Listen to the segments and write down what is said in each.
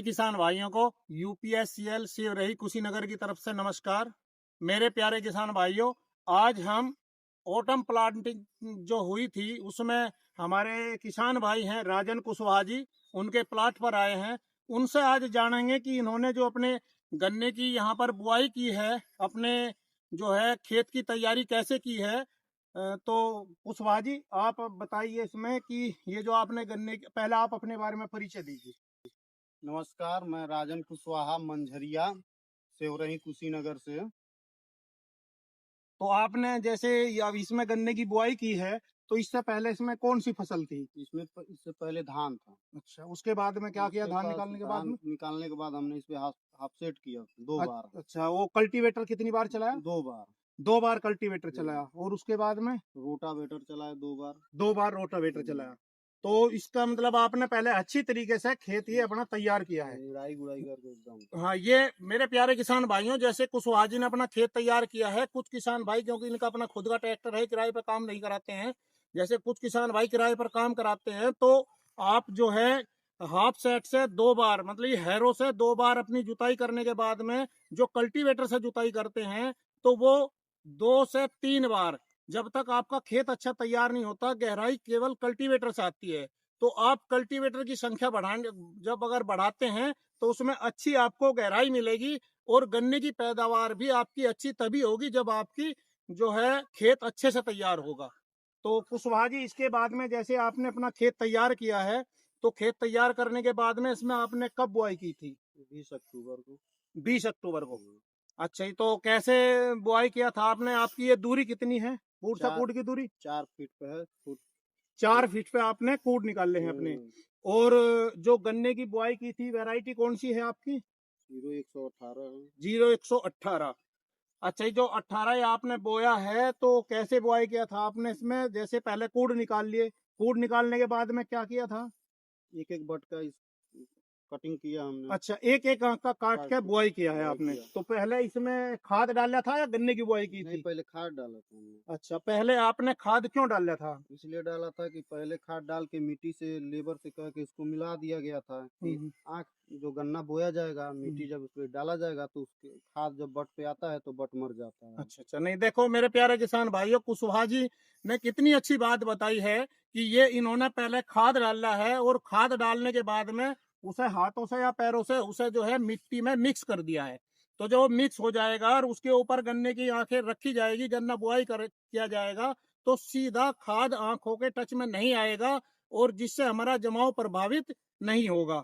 किसान भाइयों को यूपीएससीएल शिवरही कुशीनगर की तरफ से नमस्कार। मेरे प्यारे किसान भाइयों, आज हम ऑटम प्लांटिंग जो हुई थी उसमें हमारे किसान भाई हैं राजन कुशवाहा जी, उनके प्लाट पर आए हैं। उनसे आज जानेंगे कि इन्होंने जो अपने गन्ने की यहाँ पर बुआई की है, अपने जो है खेत की तैयारी कैसे की है। तो कुशवाहा जी, आप बताइए इसमें कि ये जो आपने गन्ने पहले आप अपने बारे में परिचय दीजिए। नमस्कार, मैं राजन कुशवाहा मंझरिया सेवरही कुशीनगर से। तो आपने जैसे अब इसमें गन्ने की बुआई की है, तो इससे पहले इसमें कौन सी फसल थी? इससे पहले धान था। अच्छा, उसके बाद में क्या किया? उसके धान बाद निकालने के बाद में निकालने के बाद हमने इस पे हाफ सेट किया 2 बार। अच्छा, वो कल्टीवेटर कितनी बार चलाया? 2 बार। 2 बार कल्टीवेटर चलाया। और उसके बाद में रोटावेटर चलाया 2 बार। 2 बार रोटावेटर चलाया। तो इसका मतलब आपने पहले अच्छी तरीके से खेत ये अपना तैयार किया है, गुड़ाई करके एकदम। हाँ। ये मेरे प्यारे किसान भाइयों, जैसे कुशवाहा जी ने अपना खेत तैयार किया है, कुछ किसान भाई क्योंकि इनका अपना खुद का ट्रैक्टर है, किराए पर काम नहीं कराते हैं। जैसे कुछ किसान भाई किराए पर काम कराते हैं, तो आप जो है हाफ सेट से 2 बार, मतलब ये हैरो से 2 बार अपनी जुताई करने के बाद में जो कल्टीवेटर से जुताई करते हैं, तो वो 2 से 3 बार, जब तक आपका खेत अच्छा तैयार नहीं होता, गहराई केवल कल्टीवेटर से आती है। तो आप कल्टीवेटर की संख्या बढ़ाने जब अगर बढ़ाते हैं, तो उसमें अच्छी आपको गहराई मिलेगी और गन्ने की पैदावार भी आपकी अच्छी तभी होगी जब आपकी जो है खेत अच्छे से तैयार होगा। तो कुशवाहा जी, इसके बाद में जैसे आपने अपना खेत तैयार किया है, तो खेत तैयार करने के बाद में इसमें आपने कब बुआई की थी? 20 अक्टूबर को। 20 अक्टूबर को। अच्छा जी, तो कैसे बुआई किया था आपने? आपकी ये दूरी कितनी है, कूड़ से कूड़ की दूरी? 4 फीट पे है। 4 फीट पे आपने कूड़ निकाले हैं अपने। और जो गन्ने की बुआई की थी, वैरायटी कौन सी है आपकी? 0118 है। 0118। अच्छा, ये जो 18 आपने बोया है, तो कैसे बुआई किया था आपने इसमें? जैसे पहले कूड़ निकाल लिए, कूड़ निकालने के बाद में क्या किया था? एक बट का कटिंग किया हमने। अच्छा, एक एक आंख का काट के बुआई किया है आपने। तो पहले इसमें खाद डाला था या गन्ने की बुआई की थी? पहले खाद डाला था हमने। अच्छा, पहले आपने खाद क्यों डाला था? इसलिए डाला था कि पहले खाद डाल के मिट्टी से लेबर से कह के इसको मिला दिया गया था कि आँख जो गन्ना बोया जाएगा, मिट्टी जब उसमें डाला जाएगा तो उसके खाद जब बट पे आता है तो बट मर जाता है। अच्छा, नहीं, देखो मेरे प्यारे किसान भाइयों, कुशवाहा जी ने कितनी अच्छी बात बताई है कि ये इन्होंने पहले खाद डाला है और खाद डालने के बाद में उसे हाथों से या पैरों से उसे जो है मिट्टी में मिक्स कर दिया है। तो जो मिक्स हो जाएगा और उसके ऊपर गन्ने की आंखें रखी जाएगी, गन्ना बुआई किया जाएगा, तो सीधा खाद आंखों के टच में नहीं आएगा और जिससे हमारा जमाव प्रभावित नहीं होगा।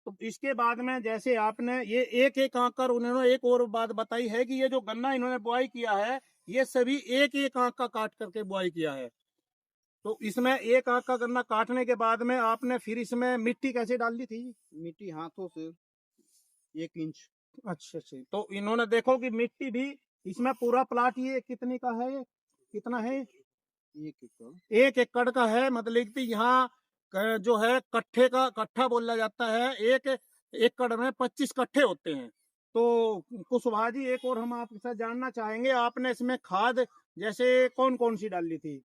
तो इसके बाद में जैसे आपने ये एक एक आंख कर, उन्होंने एक और बात बताई है कि ये जो गन्ना इन्होंने बुआई किया है, ये सभी एक एक आंख का काट करके बुआई किया है। तो इसमें एक आंख का गन्ना काटने के बाद में आपने फिर इसमें मिट्टी कैसे डाल दी थी? मिट्टी हाथों से 1 इंच। अच्छा, तो इन्होंने देखो कि मिट्टी भी इसमें पूरा प्लाट ये कितने का है, ये कितना है? 1 एकड़ का है। मतलब कि यहाँ जो है कट्ठे का कट्ठा बोला जाता है, 1 एकड़ में 25 कट्ठे होते हैं। तो कुशवाहा जी, एक और हम आपसे जानना चाहेंगे, आपने इसमें खाद जैसे कौन कौन सी डाली थी?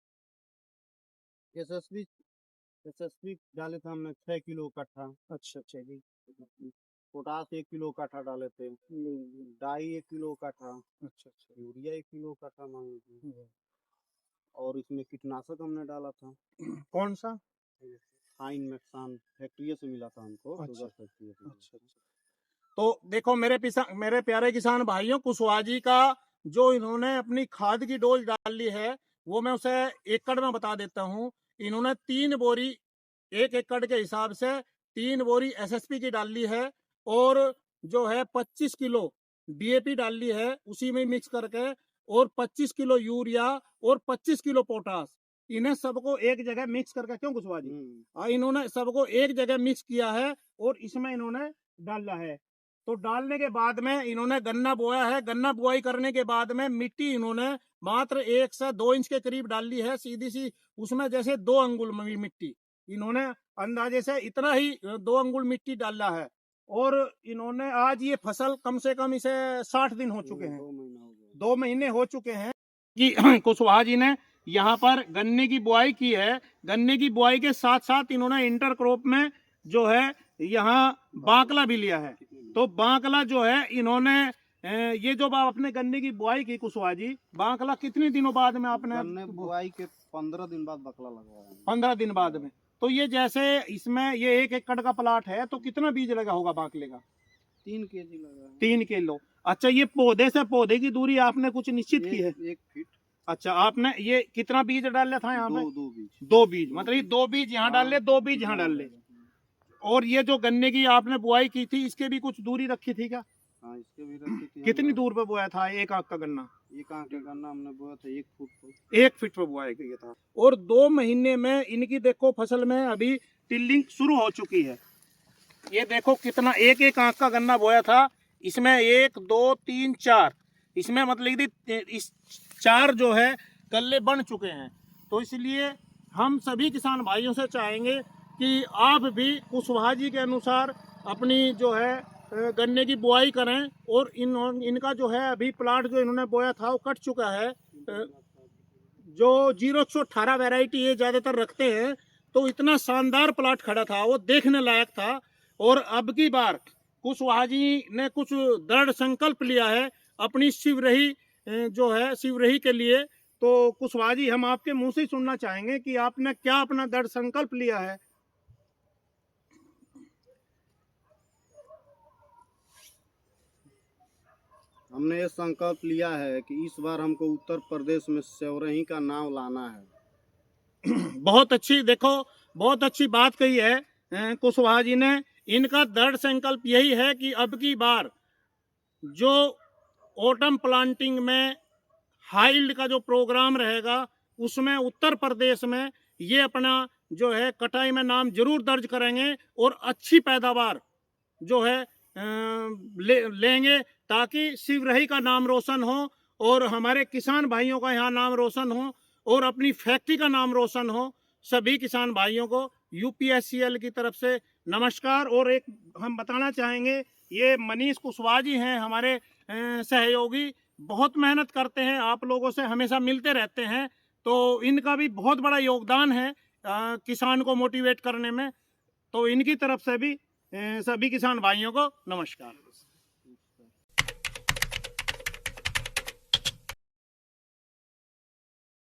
एसएसपी डाले थे हमने 6 किलो कट्ठा। अच्छा जी। पोटास 1 किलो कट्ठा डाले थे। डाई 1 किलो कट्ठा। अच्छा, यूरिया 1 किलो कट्ठा मांगे थे। और इसमें कीटनाशक हमने डाला था। कौन सा? फाइन मैक्सान फैक्ट्री से मिला था हमको। अच्छा। तो देखो मेरे प्यारे किसान भाइयों, कुशवाहा जी का जो इन्होंने अपनी खाद की डोज डाली है, वो मैं उसे एकड़ में बता देता हूँ। इन्होंने 3 बोरी 1 एकड़ के हिसाब से 3 बोरी एसएसपी की डाली है और जो है 25 किलो डीएपी डाली है उसी में मिक्स करके, और 25 किलो यूरिया और 25 किलो पोटास, इन्हें सबको एक जगह मिक्स करके, क्यों कुशवाहा जी, इन्होंने सबको एक जगह मिक्स किया है और इसमें इन्होंने डाला है। तो डालने के बाद में इन्होंने गन्ना बोया है। गन्ना बुआई करने के बाद में मिट्टी इन्होंने मात्र 1 से 2 इंच के करीब डाली है, सीधी सी, उसमें जैसे 2 अंगुल मिट्टी इन्होंने अंदाजे से इतना ही 2 अंगुल मिट्टी डाला है। और इन्होंने आज ये फसल कम से कम इसे 60 दिन हो चुके हैं, 2 महीने हो चुके हैं कि कुशवाहा जी ने यहाँ पर गन्ने की बुआई की है। गन्ने की बुआई के साथ साथ इन्होंने इंटर क्रॉप में जो है यहाँ बांकला भी लिया है। तो बांकला जो है इन्होंने ये जो आपने गन्ने की बुआई की कुशवाहा जी, बांकला कितने दिनों बाद में आपने? गन्ने बुआई के 15 दिन बाद बकला लगवाया है। 15 दिन बाद में। तो ये जैसे इसमें ये 1 एकड़ का प्लाट है तो कितना बीज लगा होगा बांकले का? 3 केजी लगा है। 3 किलो। अच्छा, ये पौधे से पौधे की दूरी आपने कुछ निश्चित की है? 1 फीट। अच्छा, आपने ये कितना बीज डाला था यहाँ पे? 2 बीज। 2 बीज, मतलब ये 2 बीज यहाँ डाल ले, 2 बीज यहाँ डाल ले। और ये जो गन्ने की आपने बुआई की थी इसके भी कुछ दूरी रखी थी क्या? हाँ, इसके भी रखी थी। कितनी दूर पे बोया था 1 आंख का गन्ना? 1 आंख का गन्ना हमने बोया था 1 फुट पर। 1 फीट पे बुआई किया था। और 2 महीने में इनकी देखो फसल में अभी टिल्लिंग शुरू हो चुकी है। ये देखो कितना 1 आंख का गन्ना बोया था, इसमें 1 2 3 4, इसमें मतलब कि इस 4 जो है कल्ले बन चुके हैं। तो इसलिए हम सभी किसान भाइयों से चाहेंगे कि आप भी कुशवाहा जी के अनुसार अपनी जो है गन्ने की बुआई करें। और इनका जो है अभी प्लाट जो इन्होंने बोया था वो कट चुका है। जो 0118 वैरायटी ये ज़्यादातर रखते हैं, तो इतना शानदार प्लाट खड़ा था, वो देखने लायक था। और अब की बार कुशवाहा जी ने कुछ दृढ़ संकल्प लिया है अपनी शिवरही जो है शिवरही के लिए। तो कुशवाहा जी, हम आपके मुंह से ही सुनना चाहेंगे कि आपने क्या अपना दृढ़ संकल्प लिया है। हमने ये संकल्प लिया है कि इस बार हमको उत्तर प्रदेश में शिवरही का नाम लाना है। बहुत अच्छी, देखो बहुत अच्छी बात कही है कुशवाहा जी ने। इनका दृढ़ संकल्प यही है कि अब की बार जो ऑटम प्लांटिंग में हाइल्ड का जो प्रोग्राम रहेगा उसमें उत्तर प्रदेश में ये अपना जो है कटाई में नाम जरूर दर्ज करेंगे और अच्छी पैदावार जो है लेंगे, ताकि शिवरही का नाम रोशन हो और हमारे किसान भाइयों का यहाँ नाम रोशन हो और अपनी फैक्ट्री का नाम रोशन हो। सभी किसान भाइयों को यूपीएससीएल की तरफ से नमस्कार। और एक हम बताना चाहेंगे, ये मनीष कुशवाहा जी हैं हमारे सहयोगी, बहुत मेहनत करते हैं, आप लोगों से हमेशा मिलते रहते हैं। तो इनका भी बहुत बड़ा योगदान है किसान को मोटिवेट करने में। तो इनकी तरफ से भी सभी किसान भाइयों को नमस्कार।